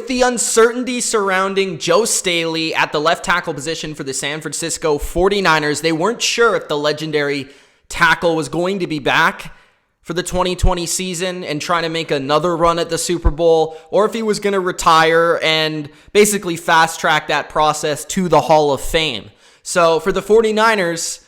the uncertainty surrounding Joe Staley at the left tackle position for the San Francisco 49ers, they weren't sure if the legendary tackle was going to be back for the 2020 season and trying to make another run at the Super Bowl, or if he was going to retire and basically fast track that process to the Hall of Fame. So for the 49ers,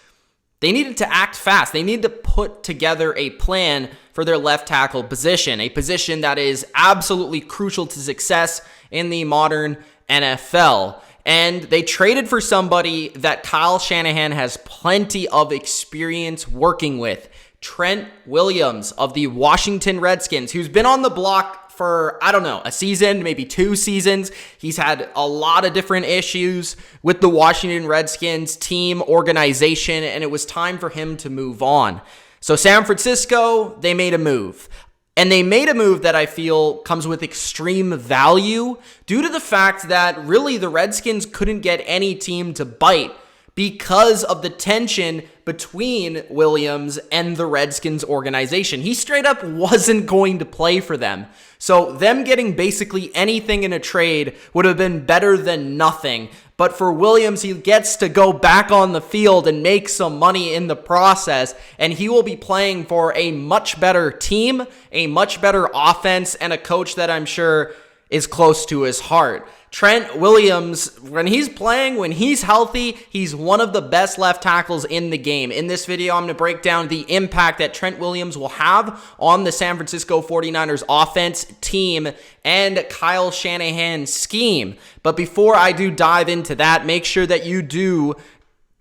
they needed to act fast. They needed to put together a plan for their left tackle position, a position that is absolutely crucial to success in the modern NFL. And they traded for somebody that Kyle Shanahan has plenty of experience working with, Trent Williams of the Washington Redskins, who's been on the block for, a season, maybe 2 seasons. He's had a lot of different issues with the Washington Redskins team organization, and it was time for him to move on. So San Francisco, they made a move. And they made a move that I feel comes with extreme value due to the fact that really the Redskins couldn't get any team to bite because of the tension between Williams and the Redskins organization. He straight up wasn't going to play for them. So them getting basically anything in a trade would have been better than nothing. But for Williams, he gets to go back on the field and make some money in the process, and he will be playing for a much better team, a much better offense, and a coach that I'm sure is close to his heart. Trent Williams, when he's playing, when he's healthy, he's one of the best left tackles in the game. In this video, I'm going to break down the impact that Trent Williams will have on the San Francisco 49ers offense, team, and Kyle Shanahan's scheme. But before I do dive into that, make sure that you do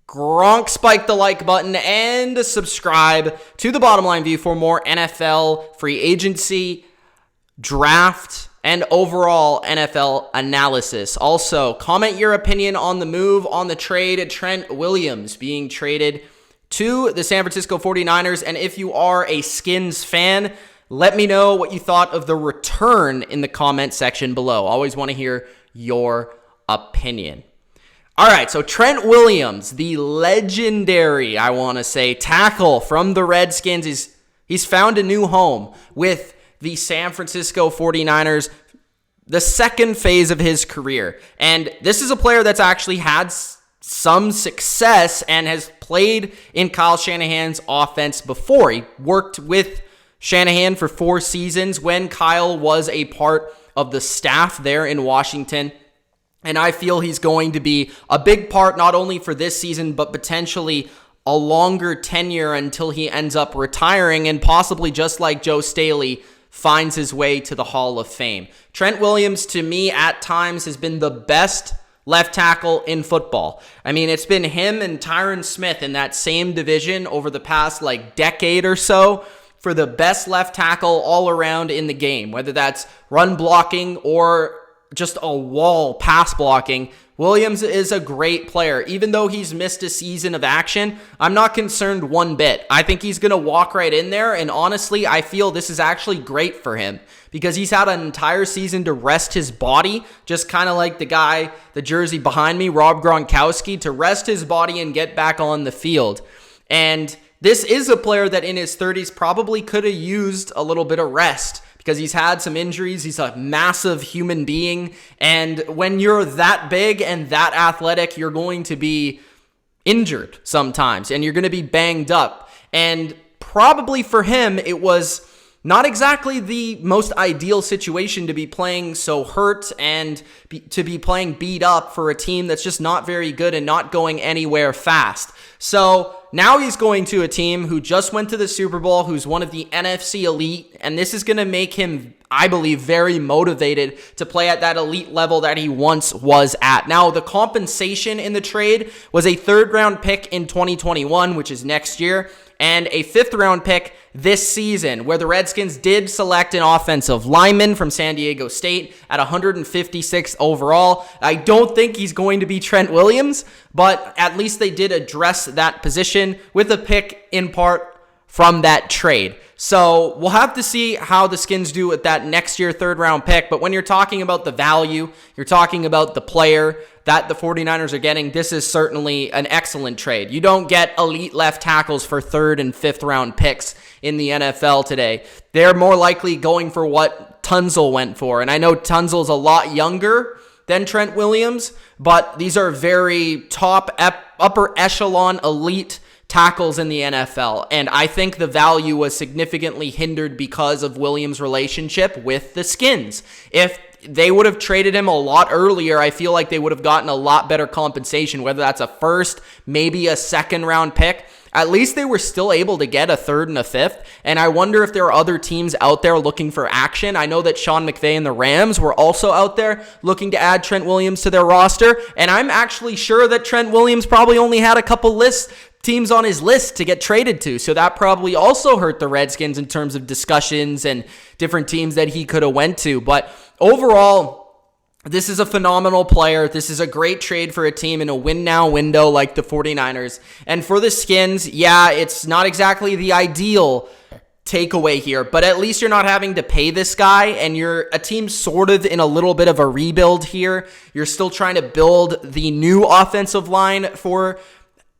Gronk spike the like button and subscribe to The Bottom Line View for more NFL free agency, draft, and overall NFL analysis. Also, comment your opinion on the move, on the trade, Trent Williams being traded to the San Francisco 49ers. And if you are a Skins fan, let me know what you thought of the return in the comment section below. Always want to hear your opinion. All right, so Trent Williams, the legendary, tackle from the Redskins, he's found a new home with the San Francisco 49ers, the second phase of his career. And this is a player that's actually had some success and has played in Kyle Shanahan's offense before. He worked with Shanahan for 4 seasons when Kyle was a part of the staff there in Washington. And I feel he's going to be a big part not only for this season, but potentially a longer tenure until he ends up retiring and possibly, just like Joe Staley, finds his way to the Hall of Fame. Trent Williams, to me, at times has been the best left tackle in football. I mean, it's been him and Tyron Smith in that same division over the past decade or so for the best left tackle all around in the game, whether that's run blocking or just a wall pass blocking. Williams is a great player. Even though he's missed a season of action, I'm not concerned one bit. I think he's going to walk right in there, and honestly, I feel this is actually great for him because he's had an entire season to rest his body, just kind of like the jersey behind me, Rob Gronkowski, to rest his body and get back on the field. And this is a player that in his 30s probably could have used a little bit of rest, because he's had some injuries. He's a massive human being. And when you're that big and that athletic, you're going to be injured sometimes and you're going to be banged up. And probably for him, it was not exactly the most ideal situation to be playing so hurt and to be playing beat up for a team that's just not very good and not going anywhere fast. So now he's going to a team who just went to the Super Bowl, who's one of the NFC elite, and this is going to make him, I believe, very motivated to play at that elite level that he once was at. Now, the compensation in the trade was a 3rd-round pick in 2021, which is next year, and a 5th-round pick this season, where the Redskins did select an offensive lineman from San Diego State at 156th overall. I don't think he's going to be Trent Williams, but at least they did address that position with a pick in part from that trade. So we'll have to see how the Skins do with that next year 3rd round pick. But when you're talking about the value, you're talking about the player that the 49ers are getting, this is certainly an excellent trade. You don't get elite left tackles for 3rd and 5th round picks in the NFL today. They're more likely going for what Tunzel went for. And I know Tunzel's a lot younger than Trent Williams, but these are very top, upper echelon, elite tackles in the NFL. And I think the value was significantly hindered because of Williams' relationship with the Skins. If they would have traded him a lot earlier, I feel like they would have gotten a lot better compensation, whether that's a 1st, maybe a 2nd round pick. At least they were still able to get a 3rd and a 5th, and I wonder if there are other teams out there looking for action. I know that Sean McVay and the Rams were also out there looking to add Trent Williams to their roster, and I'm actually sure that Trent Williams probably only had a couple teams on his list to get traded to, so that probably also hurt the Redskins in terms of discussions and different teams that he could have went to. But overall, this is a phenomenal player. This is a great trade for a team in a win-now window like the 49ers. And for the Skins, yeah, it's not exactly the ideal takeaway here, but at least you're not having to pay this guy, and you're a team sort of in a little bit of a rebuild here. You're still trying to build the new offensive line for,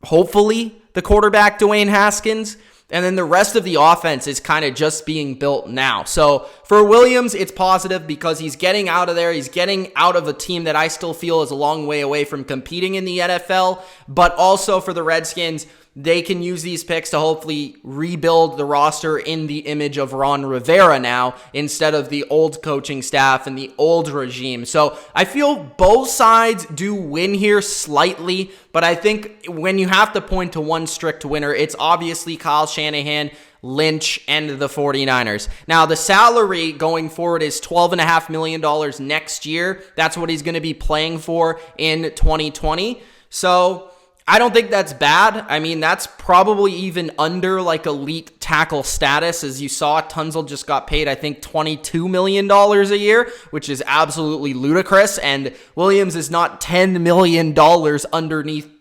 hopefully, the quarterback, Dwayne Haskins. And then the rest of the offense is kind of just being built now. So for Williams, it's positive because he's getting out of there. He's getting out of a team that I still feel is a long way away from competing in the NFL. But also for the Redskins, they can use these picks to hopefully rebuild the roster in the image of Ron Rivera now, instead of the old coaching staff and the old regime. So I feel both sides do win here slightly, but I think when you have to point to one strict winner, it's obviously Kyle Shanahan, Lynch, and the 49ers. Now, the salary going forward is $12.5 million next year. That's what he's going to be playing for in 2020. So I don't think that's bad. I mean, that's probably even under like elite tackle status. As you saw, Tunzel just got paid, I think, $22 million a year, which is absolutely ludicrous. And Williams is not $10 million underneath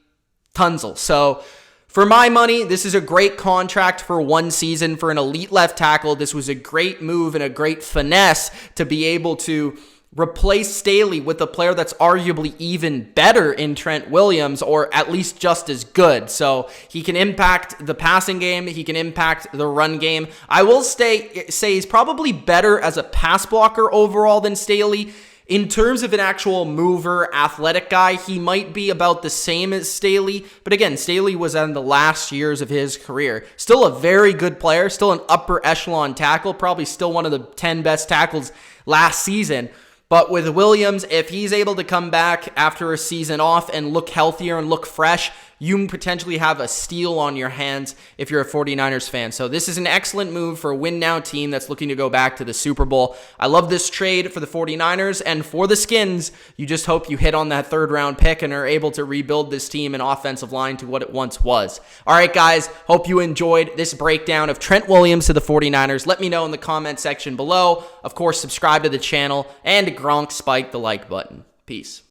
Tunzel. So for my money, this is a great contract for one season for an elite left tackle. This was a great move and a great finesse to be able to replace Staley with a player that's arguably even better in Trent Williams, or at least just as good. So he can impact the passing game. He can impact the run game. I will say he's probably better as a pass blocker overall than Staley. In terms of an actual mover, athletic guy, he might be about the same as Staley. But again, Staley was in the last years of his career. Still a very good player, still an upper echelon tackle, probably still one of the 10 best tackles last season. But with Williams, if he's able to come back after a season off and look healthier and look fresh, you potentially have a steal on your hands if you're a 49ers fan. So this is an excellent move for a win-now team that's looking to go back to the Super Bowl. I love this trade for the 49ers, and for the Skins, you just hope you hit on that 3rd round pick and are able to rebuild this team and offensive line to what it once was. All right, guys, hope you enjoyed this breakdown of Trent Williams to the 49ers. Let me know in the comment section below. Of course, subscribe to the channel, and Gronk spike the like button. Peace.